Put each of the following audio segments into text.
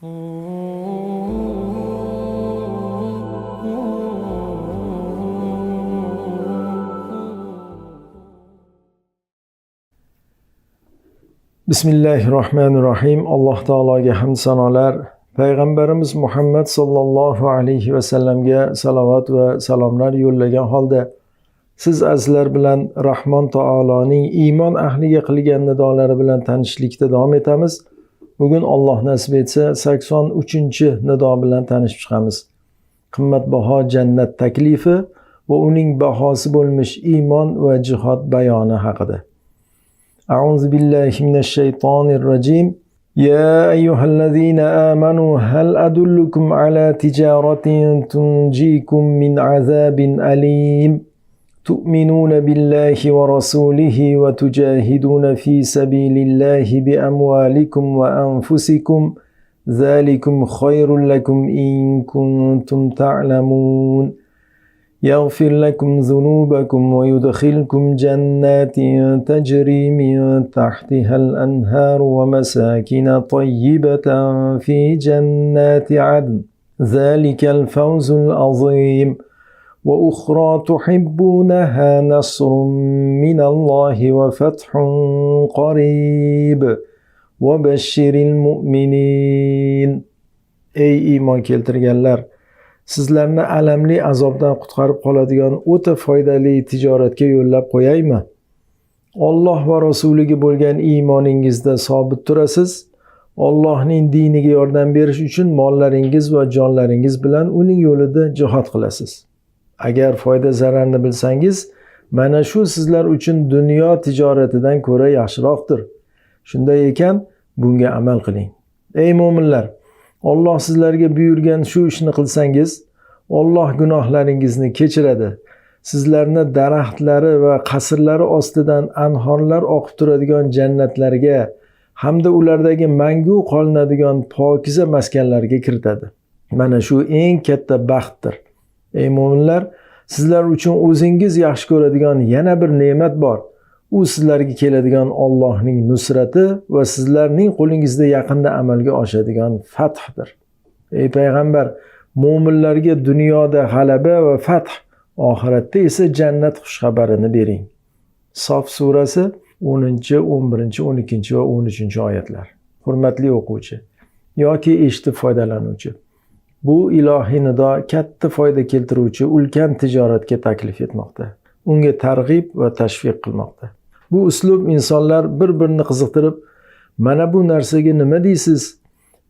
Bismillahirrohmanirrohim. Alloh taologa hamd sanolar, payg'ambarimiz Muhammad sallallohu alayhi va sallamga salovat va salomlar yo'llagan holda siz azizlar bilan Rahmon taoloning iymon ahliga qilgan nidolari bilan tanishlikda davom etamiz. Bugun Alloh nasib etsa 83-nido bilan tanishib chiqamiz. Qimmatbaho jannat taklifi va uning bahosi bo'lmish iymon va jihod bayoni haqida. أعوذ بالله من الشيطان الرجيم يا أيها الذين آمنوا هل أدلكم على تجارة تنجيكم من عذاب أليم تؤمنون بالله ورسوله وتجاهدون في سبيل الله بأموالكم وأنفسكم ذلكم خير لكم إن كنتم تعلمون يغفر لكم ذنوبكم ويدخلكم جنات تجري من تحتها الأنهار ومساكن طيبة في جنات عدن ذلك الفوز العظيم وأخرى تحبونها نصر من الله وفتح قريب وبشر المؤمنين. Ey iymon keltirganlar, sizlarni alamli azobdan qutqarib qoladigan o'ta foydali tijoratga yo'llab qo'yaymi? Alloh va rasuliga bo'lgan iymoningizda sobit turasiz. Allohning diniga yordam berish uchun mollaringiz va jonlaringiz bilan uning yo'lida jihad qilasiz. Agar foyda zararni bilsangiz, mana shu sizlar uchun dunyo tijoratidan ko'ra yaxshiroqdir. Shunday ekan, bunga amal qiling. Ey mu'minlar, Alloh sizlarga buyurgan shu ishni qilsangiz, Alloh gunohlaringizni kechiradi. Sizlarni daraxtlari va qasrlari ostidan anhorlar oqib turadigan jannatlarga hamda ulardagi mangu qolinadigan pokiza maskanlarga kiritadi. Mana shu eng katta baxtdir. Ey mu'minlar, sizlar uchun o'zingiz yaxshi ko'radigan yana bir ne'mat bor. U sizlarga keladigan Allohning nusrati va sizlarning qo'lingizda yaqinda amalga oshadigan fathdir. Ey payg'ambar, mu'minlarga dunyoda g'alaba va fath, oxiratda esa jannat xushxabarini bering. Sof surasi 10, 11, 12 va 13-oyatlar. Hurmatli o'quvchi yoki eshitib foydalanuvchi, bu ilohiy nido katta foyda keltiruvchi ulkan tijoratga taklif etmoqda. Unga targ'ib va tashviq qilmoqda. Bu uslub insonlar bir-birini qiziqtirib, mana bu narsaga nima deysiz?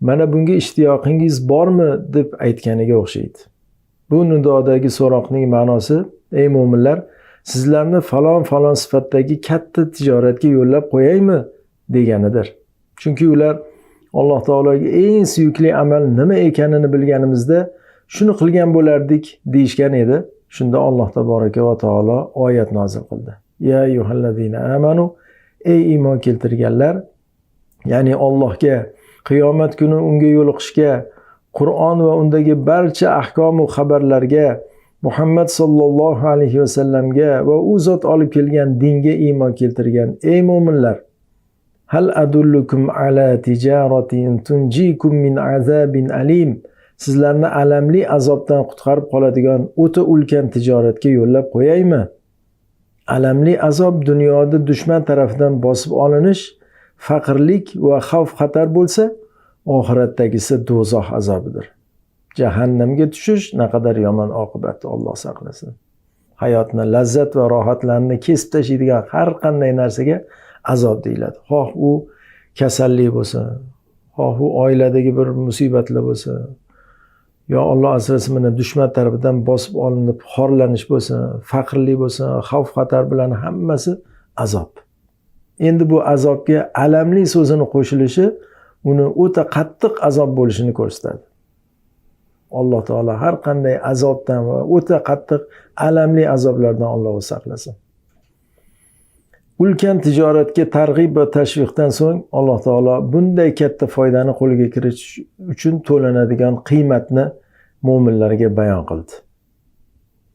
Mana bunga ishtiyoqingiz bormi deb aytganiga o'xshaydi. Bu nidodagi so'roqning ma'nosi, ey mu'minlar, sizlarni falon sifatdagi katta tijoratga yo'llab qo'yaymi deganidir. Chunki ular Alloh taologa eng suyukli amal nima ekanini bilganimizda shuni qilgan bo'lardik deyishgan edi. Shunda Alloh taboraka va taolo oyat nozil qildi. Ya ayyuhallazina amanu, ey iymon keltirganlar, ya'ni Allohga, qiyomat kuni unga yo'liqishga, Qur'on va undagi barcha ahkom va xabarlarga, Muhammad sallallohu alayhi va sallamga va u zot olib kelgan dinga iymon keltirgan ey mu'minlar, hal adullukum ala tijaratin tunjikum min azabin alim. Sizlarni alamli azobdan qutqarib qoladigan o'ta ulkan tijoratga yo'llab qo'yaymi? Alamli azob dunyoda dushman tarafidan bosib olinish, faqirlik va xavf-xatar bo'lsa, oxiratdagisi do'zax azobidir. Jahannamga tushish naqadar yomon oqibat, Alloh saqlasin. Hayotni lazzat va rohatlarni kesib tashlaydigan har qanday narsaga azob deyiladi. Xoh u kasallik bo'lsin, xoh u oiladagi bir musibatlar bo'lsin, yo Alloh asrasin mana dushman tarafidan bosib olinib xorlanish bo'lsin, faqirlik bo'lsin, xavf-xatar bilan hammasi azob. Endi bu azobga alamli so'zini qo'shilishi uni o'ta qattiq azob bo'lishini ko'rsatadi. Alloh taolo har qanday azobdan va o'ta qattiq alamli azoblardan Alloh saqlasin. Ulkan tijoratga targ'ib va tashviqdan so'ng Alloh taolo bunday katta foydani qo'lga kiritish uchun to'lanadigan qiymatni mu'minlarga bayon qildi.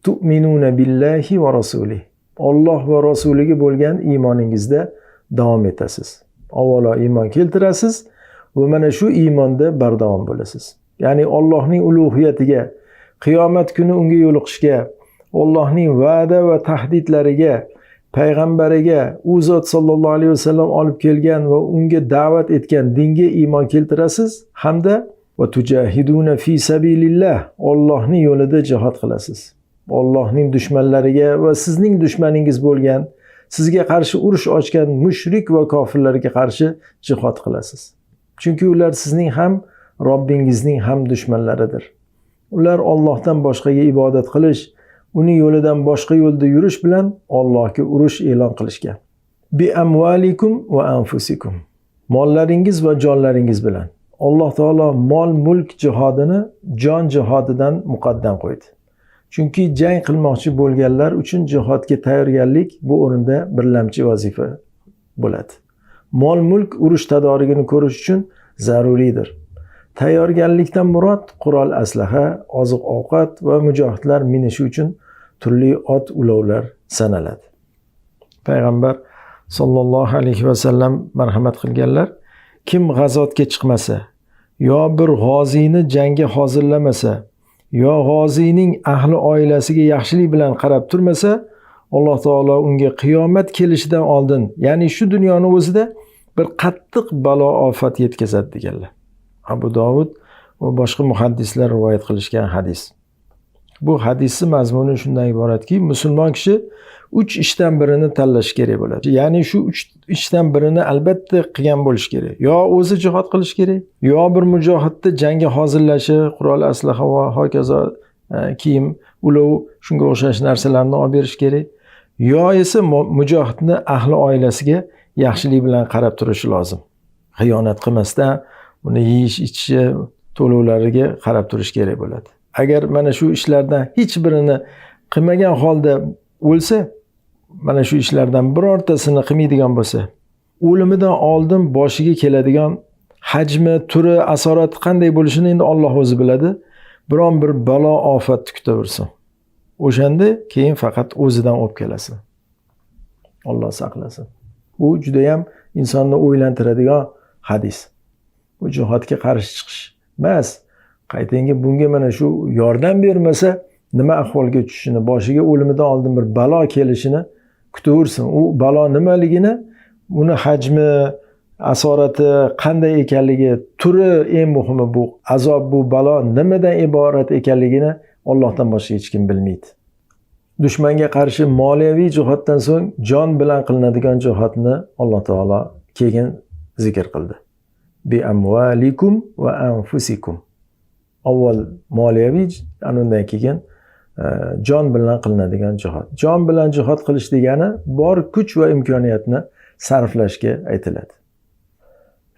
Tu'minuna billahi va rasulihi. Alloh va rasuliga bo'lgan iymoningizda davom etasiz. Avvalo iymon keltirasiz, va mana shu iymonda bardavom bo'lasiz. Ya'ni Allohning ulug'iyatiga, qiyomat kuni unga yo'liqishga, Allohning va'da va tahdidlariga, payg'ambariga, u zot sallallohu alayhi vasallam olib kelgan va unga da'vat etgan dinga iymon keltirasiz hamda va tujahiduna fi sabilillah, Allohning yo'lida jihad qilasiz. Allohning dushmanlariga va sizning dushmaningiz bo'lgan, sizga qarshi urush ochgan mushrik va kofirlarga qarshi jihad qilasiz. Chunki ular sizning ham Robbingizning ham dushmanlaridir. Ular Allohdan boshqaga ibodat qilish, uning yo'lidan boshqa yo'lda yurish bilan Allohga urush e'lon qilishgan. Bi amwalikum va anfusikum. Mollaringiz va jonlaringiz bilan. Alloh taolo mol mulk jihodini jon jihodidan muqaddam qo'ydi. Chunki jang qilmoqchi bo'lganlar uchun jihodga tayyorgarlik bu o'rinda birlamchi vazifa bo'ladi. Mol mulk urush tadorigini ko'rish uchun zaruriydir. Tayyorgarlikdan murod qurol aslaha, oziq-ovqat va mujohidlar minishi uchun turli ot ulovlar sanaladi. Payg'ambar sollallohu alayhi vasallam marhamat qilganlar, kim g'azotga chiqmasa, yo bir g'ozini jangga hozirlamasa, yo g'oziyning ahli oilasiga yaxshilik bilan qarab turmasa, Alloh taolo unga qiyomat kelishidan oldin, ya'ni shu dunyoni o'zida bir qattiq balo ofat yetkazadi deganlar. Abu Dovud va boshqa muhaddislar rivoyat qilishgan hadis. Bu hadisning mazmuni shundan iboratki, musulmon kishi 3 ishdan birini tanlash kerak bo'ladi. Ya'ni shu 3 ishdan birini albatta qilgan bo'lish kerak. Yo o'zi jihad qilish kerak, yo bir mujohidni jangga hozirlashi, qurol aslaha va hokazo kiyim, ulov, shunga o'xshash narsalarni olib berish kerak. Yo esa mujohidni ahli oilasiga yaxshilik bilan qarab turishi lozim. Xiyonat qilmasdan uni yeyish, ichishi, to'lovlariga qarab turish kerak bo'ladi. Agar mana shu ishlardan hech birini qilmagan holda o'lsa, mana shu ishlardan birortasini qilmaydigan bo'lsa, o'limidan oldin boshiga keladigan hajmi, turi, asorati qanday bo'lishini endi Alloh o'zi biladi. Biron bir balo ofat kutaversin. O'shanda keyin faqat o'zidan olib kelasin. Alloh saqlasin. Bu juda ham insonni o'ylantiradigan hadis. Bu jihodga qarshi chiqish emas. Qaytanga bunga mana shu yordam bermasa, nima ahvolga tushishini, boshiga o'limidan oldin bir balo kelishini kutaversin. U balo nimaligini, uni hajmi, asorati qanday ekanligi, turi eng muhimi bu. Azob, bu balo nimadan iborat ekanligini Allohdan boshqa hech kim bilmaydi. Dushmanga qarshi moliyaviy jihoddan so'ng jon bilan qilinadigan jihodni Alloh taolo keyin zikr qildi. Bi amwalikum va anfusikum. Avval moliyaviy, undan keyin jon bilan qilinadigan jihod. Jon bilan jihod qilish degani bor kuch va imkoniyatni sarflashga aytiladi.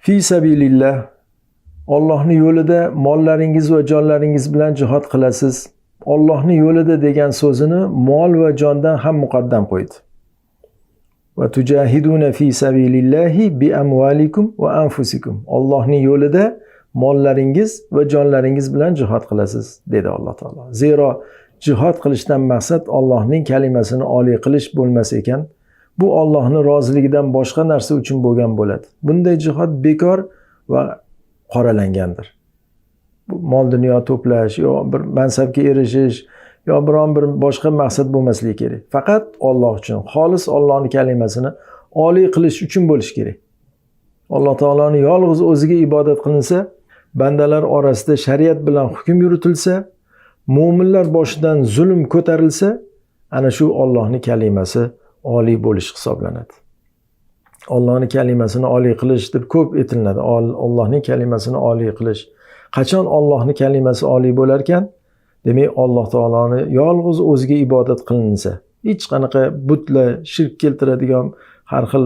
Fi sabilillah, Allohning yo'lida mollaringiz va jonlaringiz bilan jihod qilasiz. Allohning yo'lida degan so'zini mol va jondan ham muqaddam qo'ydi. Va tujahiduna fi sabilillahi bi amwalikum va anfusikum. Allohning yo'lida mollaringiz va jonlaringiz bilan jihod qilasiz dedi Alloh taolo. Zero jihod qilishdan maqsad Allohning kalimasini oliy qilish bo'lmas ekan, bu Allohning roziligidan boshqa narsa uchun bo'lgan bo'ladi. Bunday jihod bekor va qoralangandir. Bu mol dunyo to'plash yo bir mansabga erishish yo biron bir boshqa maqsad bo'lmasligi kerak. Faqat Alloh uchun, xolis Allohning kalimasini oliy qilish uchun bo'lish kerak. Alloh taoloning yolg'iz o'ziga ibodat qilinsa, bandalar orasida shariat bilan hukm yuritilsa, mu'minlar boshidan zulm ko'tarilsa, ana shu Allohning kalimasi oliy bo'lish hisoblanadi. Allohning kalimasini oliy qilish deb ko'p aytiladi. Allohning kalimasini oliy qilish. Qachon Allohning kalimasi oliy bo'lar ekan? Demak, Alloh taoloni yolg'iz o'ziga ibodat qilinsa, hech qanaqa butlar, shirk keltiradigan har xil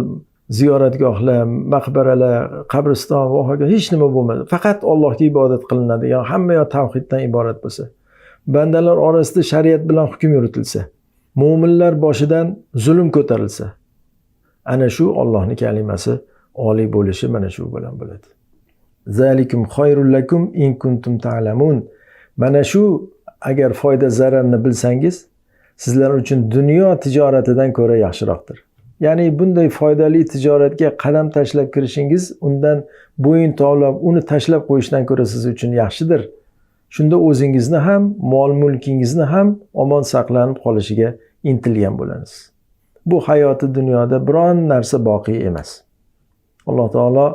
ziyoratgohlar, maqbaralar, qabriston va hokazo hech nima bo'lmadi. Faqat Allohga ibodat qilinadigan, hamma yoq tavhiddan iborat bo'lsa, bandalar orasida shariat bilan hukm yuritilsa, mu'minlar boshidan zulm ko'tarilsa, ana shu Allohning kalimasi oliy bo'lishi mana shu bilan bo'ladi. Zalikum khayrul lakum in kuntum ta'lamun. Mana shu agar foyda zararni bilsangiz, sizlar uchun dunyo tijoratidan ko'ra yaxshiroqdir. Ya'ni bunday foydali tijoratga qadam tashlab kirishingiz undan bo'yin tovlab, uni tashlab qo'yishdan ko'ra siz uchun yaxshidir. Shunda o'zingizni ham, mol-mulkingizni ham omon saqlanib qolishiga intilgan bo'lasiz. Bu hayoti dunyoda biron narsa boqiy emas. Alloh taolo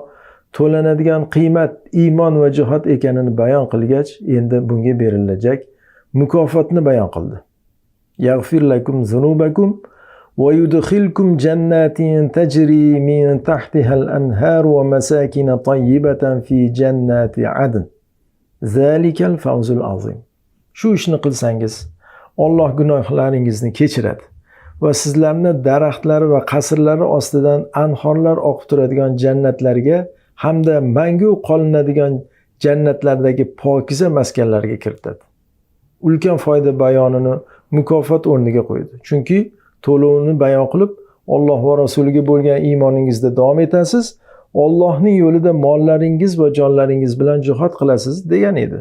to'lanadigan qiymat iymon va jihod ekanini bayon qilgach, endi bunga berilajak mukofotni bayon qildi. Yaghfir lakum zunubakum va yudkhilkum jannatin tajri min tahtiha al-anhar va masakin tayyibatan fi jannati adn. Zalikal fawzul azim. Shu ishni qilsangiz, Alloh gunohlaringizni kechiradi va sizlarni daraxtlari va qasrlari ostidan anhorlar oqib turadigan jannatlarga hamda mangu qolinadigan jannatlardagi pokiza maskanlarga kiritadi. Ulkan foyda bayonini mukofot o'rniga qo'ydi. Chunki to'lovni bayon qilib, Alloh va rasuliga bo'lgan iymoningizda davom etasiz, Allohning yo'lida mollaringiz va jonlaringiz bilan jihad qilasiz degan edi.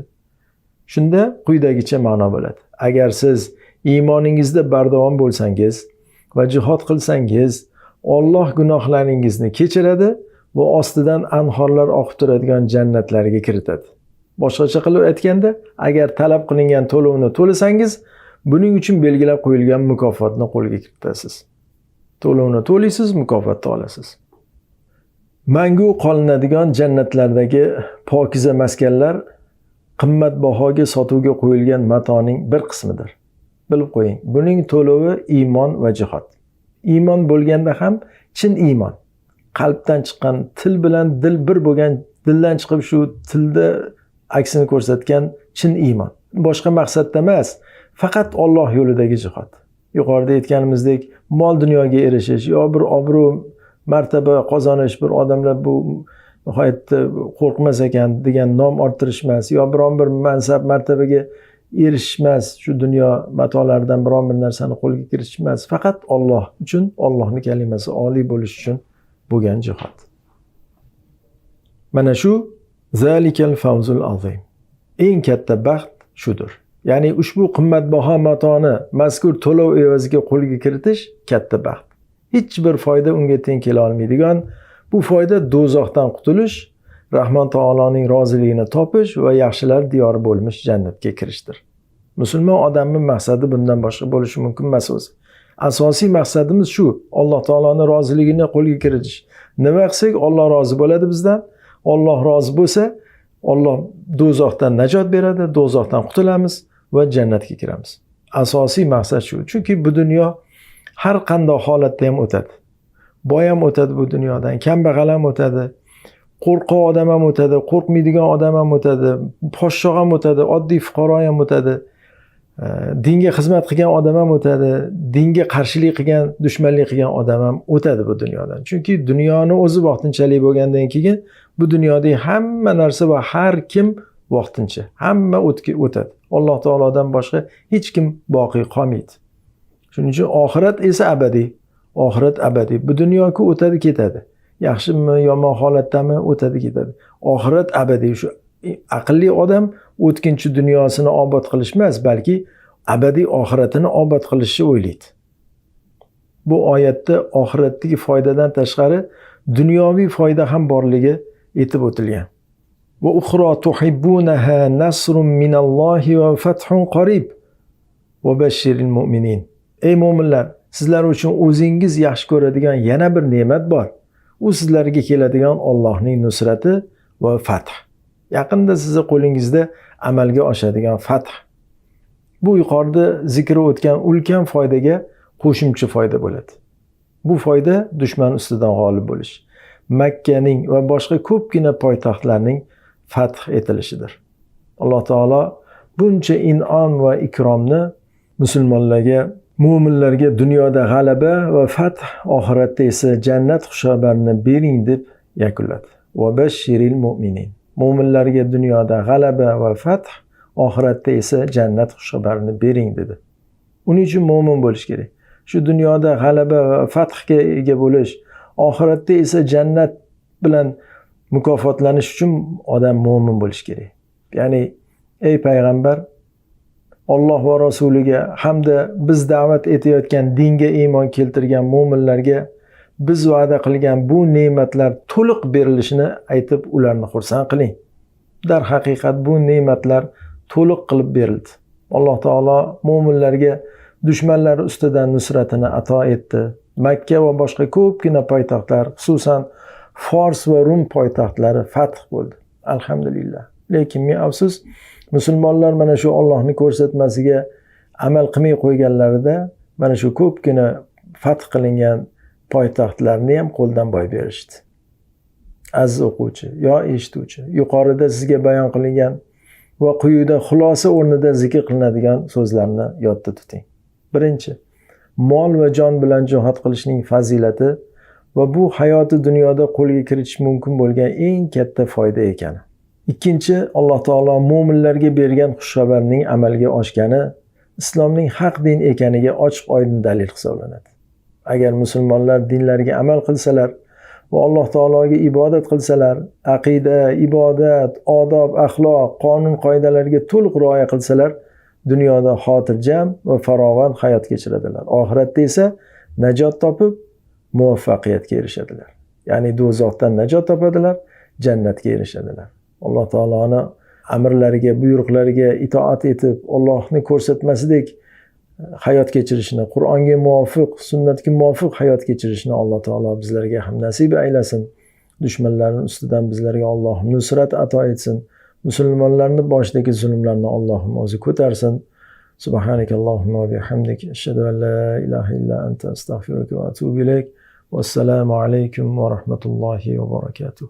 Shunda quyidagicha ma'no bo'ladi. Agar siz iymoningizda bardavom bo'lsangiz va jihad qilsangiz, Alloh gunohlaringizni kechiradi va ostidan anhorlar oqib turadigan jannatlarga kiritadi. Boshqacha qilib aytganda, agar talab qilingan to'lovni to'lasangiz, buning uchun belgilab qo'yilgan mukofotni qo'lga kiritasiz. To'lovni to'laysiz, mukofotni olasiz. Mangu qolinadigan jannatlardagi pokiza maskanlar qimmatbahoga sotuvga qo'yilgan matoning bir qismidir. Bilib qo'ying, buning to'lovi iymon va jihod. Iymon bo'lganda ham chin iymon. Qalbdan chiqqan, til bilan dil bir bo'lgan, dildan chiqib shu tilda aksini ko'rsatgan chin iymon. Boshqa maqsadda emas, faqat Alloh yo'lidagi jihod. Yuqorida aytganimizdek, mol dunyoga erishish yo bir obro' martaba qozonish, bir odamlar bu nihoyatda qo'rqmas ekan degan nom orttirish emas, yo biron bir mansab martabaga erishish emas, shu dunyo matolaridan biron bir narsani qo'lga kiritish emas, faqat Alloh uchun, Allohning kalimasi oliy bo'lish uchun bo'lgan jihod. Mana shu zalikal fawzul azim. Eng katta baxt shudir. Ya'ni ushbu qimmatbaho matoni mazkur to'lov evaziga qo'lga kiritish katta baxt. Hech bir foyda unga teng kela olmaydigan bu foyda do'zaxdan qutulish, Rahmon taoloning roziligini topish va yaxshilar diyori bo'lmish jannatga kirishdir. Musulmon odamning maqsadi bundan boshqa bo'lishi mumkin emas o'zi. Asosiy maqsadimiz shu, Alloh taoloning roziligini qo'lga kiritish. Nima qilsak Alloh rozi bo'ladi bizdan. Alloh rozi bo'lsa, Alloh do'zaxdan najot beradi, do'zaxdan qutulamiz va jannatga kiramiz. Asosiy maqsad shu. Chunki bu dunyo har qanday holatda ham o'tadi. Boy ham o'tadi bu dunyodan, kambag'al ham o'tadi, qo'rqoq odam ham o'tadi, qo'rqmaydigan odam ham o'tadi, podshoh ham o'tadi, oddiy fuqaro ham o'tadi, dinga xizmat qilgan odam ham o'tadi, dinga qarshilik qilgan, dushmanlik qilgan odam ham o'tadi bu dunyodan. Chunki dunyoni o'zi vaqtinchalik bo'lgandan keyin bu dunyodagi hamma narsa va har kim vaqtincha, hamma o'tadi. Alloh taolodan boshqa hech kim boqiy qolmaydi. Shuning uchun oxirat esa abadiy. Oxirat abadiy. Bu dunyoku o'tadi ketadi. Yaxshimi, yomon holatdami o'tadi ketadi. Oxirat abadiy. Shu aqlli odam o'tkinchi dunyosini obod qilish emas, balki abadiy oxiratini obod qilishni o'ylaydi. Bu oyatda oxiratdagi foydadan tashqari dunyoviy foyda ham borligi aytib o'tilgan. Va ukhra tuhibbunaha nasrun minallohi va fathun qarib va bashiril mu'minin. Ey mu'minlar, sizlar uchun o'zingiz yaxshi ko'radigan yana bir ne'mat bor. U sizlarga keladigan Allohning nusrati va fath. Yaqinda sizning qo'lingizda amalga oshadigan fath. Bu yuqorida zikri o'tgan ulkan foydaga qo'shimcha foyda bo'ladi. Bu foyda dushman ustidan g'olib bo'lish, Makkaning va boshqa ko'pgina poytaxtlarning fath etilishidir. Alloh taolo buncha in'om va ikromni musulmonlarga, mu'minlarga dunyoda g'alaba va fath, oxiratda esa jannat xushxabarini bering deb yakunladi. Va bashiril mu'minin. Mu'minlarga dunyoda g'alaba va fath, oxiratda esa jannat xushxabarini bering dedi. Uning uchun mu'min bo'lish kerak. Shu dunyoda g'alaba va fathga ega bo'lish, oxiratda esa jannat bilan mukofotlanish uchun odam mu'min bo'lish kerak. Ya'ni ey payg'ambar, Alloh va rasuliga hamda biz da'vat etayotgan dinga iymon keltirgan mu'minlarga biz va'da qilgan bu ne'matlar to'liq berilishini aytib ularni xursand qiling. Darhaqiqat bu ne'matlar to'liq qilib berildi. Alloh taolo mo'minlarga dushmanlari ustidan nusratini ato etdi. Makka va boshqa ko'pgina poytaxtlar, xususan Fors va Rum poytaxtlari fath bo'ldi. Alhamdulillah. Lekin men afsus, musulmonlar mana shu Allohning ko'rsatmasiga amal qilmay qo'yganlarida mana shu ko'pgina fath qilingan poytaxtlarni ham qo'ldan boy berishdi. Aziz o'quvchi, yo eshituvchi, yuqorida sizga bayon qilingan va quyida xulosa o'rnida zikr qilinadigan so'zlarni yodda tuting. Birinchi, mol va jon bilan jihad qilishning fazilati va bu hayoti dunyoda qo'lga kiritish mumkin bo'lgan eng katta foyda ekani. Ikkinchi, Alloh taolo mo'minlarga bergan xushxabarning amalga oshgani islomning haq din ekaniga ochiq-oydin dalil hisoblanadi. Agar musulmonlar dinlariga amal qilsalar va Alloh taologa ibodat qilsalar, aqida, ibodat, odob, axloq, qonun qoidalariga to'liq rioya qilsalar, dunyoda xotirjam va farovon hayot kechiradilar. Oxiratda esa najot topib, muvaffaqiyatga erishadilar. Ya'ni do'zaxdan najot topadilar, jannatga erishadilar. Alloh taoloning amrlariga, buyruqlariga itoat etib, Allohning ko'rsatmasidek hayot kechirishni, Qur'onga muvofiq, sunnatga muvofiq hayot kechirishni Alloh taolo bizlarga ham nasib aylasin. Dushmanlarning ustidan bizlarga Alloh nusrat ato etsin. Musulmonlarning boshidagi zulmlarni Allohim o'zi ko'tarsin. Subhanakallohumma va bihamdik, ashhadu an la ilaha illa anta, astagfiruka va atubu ilayk. Vassalomu alaykum va rahmatullohi va barakatuh.